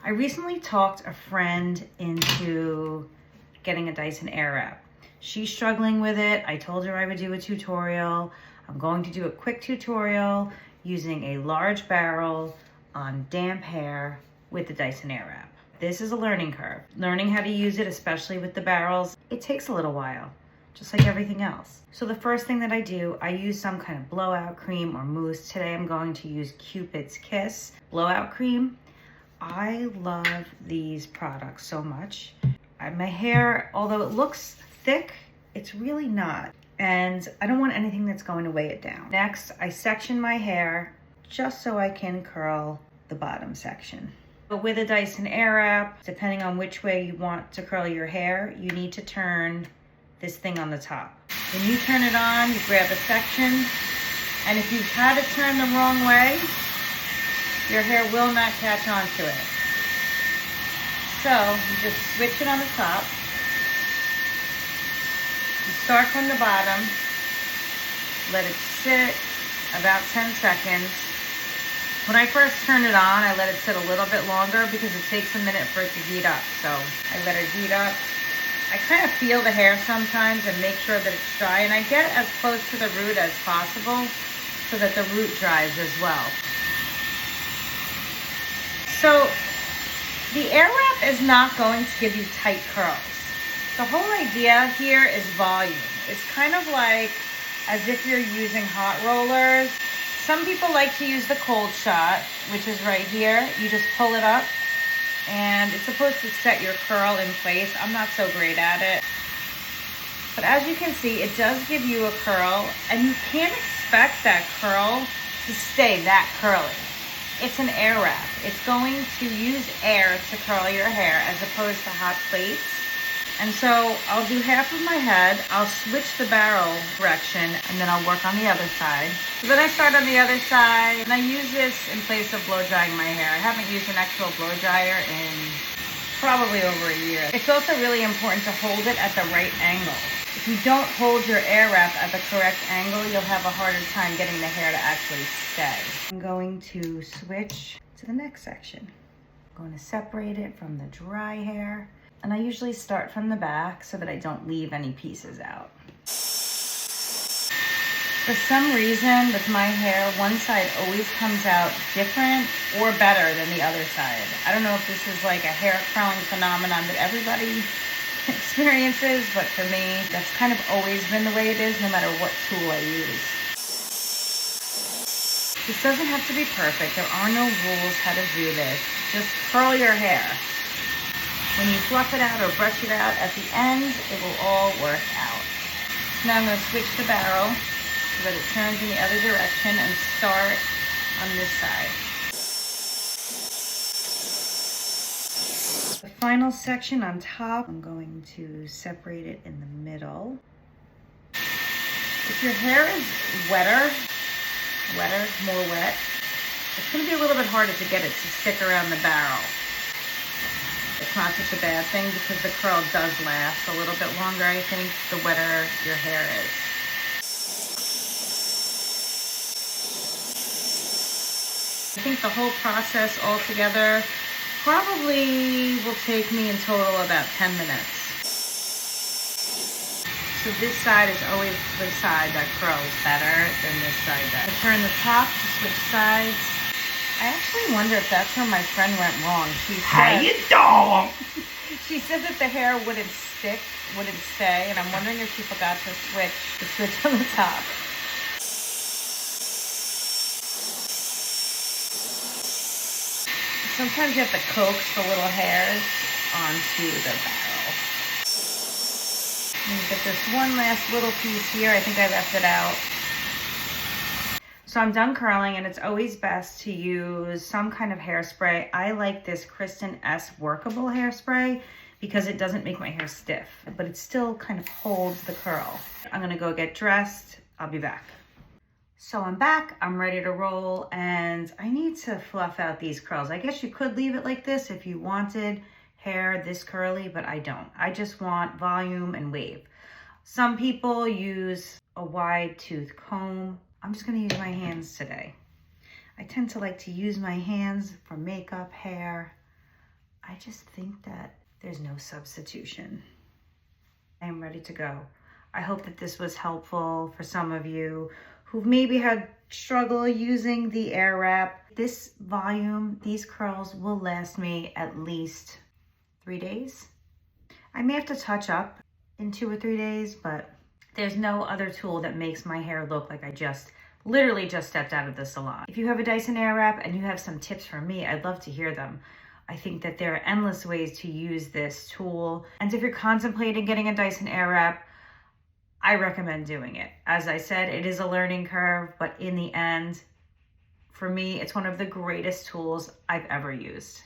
I recently talked a friend into getting a Dyson Airwrap. She's struggling with it. I told her I would do a tutorial. I'm going to do a quick tutorial using a large barrel on damp hair with the Dyson Airwrap. This is a learning curve. Learning how to use it, especially with the barrels, it takes a little while, just like everything else. So the first thing that I do, I use some kind of blowout cream or mousse. Today I'm going to use Cupid's Kiss blowout cream. I love these products so much. My hair, although it looks thick, it's really not. And I don't want anything that's going to weigh it down. Next, I section my hair just so I can curl the bottom section. But with a Dyson Airwrap, depending on which way you want to curl your hair, you need to turn this thing on the top. When you turn it on, you grab a section, and if you've had it turned the wrong way, your hair will not catch on to it. So you just switch it on the top. You start from the bottom, let it sit about 10 seconds. When I first turn it on, I let it sit a little bit longer because it takes a minute for it to heat up. So I let it heat up. I kind of feel the hair sometimes and make sure that it's dry, and I get as close to the root as possible so that the root dries as well. So the Airwrap is not going to give you tight curls. The whole idea here is volume. It's kind of like as if you're using hot rollers. Some people like to use the cold shot, which is right here. You just pull it up and it's supposed to set your curl in place. I'm not so great at it. But as you can see, it does give you a curl, and you can't expect that curl to stay that curly. It's an Airwrap. It's going to use air to curl your hair as opposed to hot plates. And so I'll do half of my head, I'll switch the barrel direction, and then I'll work on the other side. So then I start on the other side, and I use this in place of blow drying my hair. I haven't used an actual blow dryer in probably over a year. It's also really important to hold it at the right angle. If you don't hold your Airwrap at the correct angle, you'll have a harder time getting the hair to actually stay. I'm going to switch to the next section. I'm going to separate it from the dry hair. And I usually start from the back so that I don't leave any pieces out. For some reason, with my hair, one side always comes out different or better than the other side. I don't know if this is like a hair curling phenomenon that everybody experiences, but for me, that's kind of always been the way it is, no matter what tool I use. This doesn't have to be perfect. There are no rules how to do this. Just curl your hair. When you fluff it out or brush it out, at the end, it will all work out. Now I'm going to switch the barrel so that it turns in the other direction and start on this side. The final section on top, I'm going to separate it in the middle. If your hair is wetter, more wet, it's going to be a little bit harder to get it to stick around the barrel. It's not such a bad thing because the curl does last a little bit longer, I think, the wetter your hair is. I think the whole process altogether probably will take me in total about 10 minutes. So this side is always the side that curls better than this side does. I turn the top to switch sides. I actually wonder if that's where my friend went wrong. She said, how you doing? She said that the hair wouldn't stick, wouldn't stay, and I'm wondering if she forgot to switch on the top. Sometimes you have to coax the little hairs onto the barrel. Let me get this one last little piece here. I think I left it out. So I'm done curling, and it's always best to use some kind of hairspray. I like this Kristin Ess Workable Hairspray because it doesn't make my hair stiff, but it still kind of holds the curl. I'm gonna go get dressed. I'll be back. So I'm back, I'm ready to roll, and I need to fluff out these curls. I guess you could leave it like this if you wanted hair this curly, but I don't. I just want volume and wave. Some people use a wide tooth comb. I'm just gonna use my hands today. I tend to like to use my hands for makeup, hair. I just think that there's no substitution. I am ready to go. I hope that this was helpful for some of you who've maybe had struggle using the Airwrap. This volume, these curls will last me at least 3 days. I may have to touch up in 2 or 3 days, but there's no other tool that makes my hair look like I literally just stepped out of the salon. If you have a Dyson Airwrap and you have some tips for me, I'd love to hear them. I think that there are endless ways to use this tool. And if you're contemplating getting a Dyson Airwrap, I recommend doing it. As I said, it is a learning curve, but in the end, for me, it's one of the greatest tools I've ever used.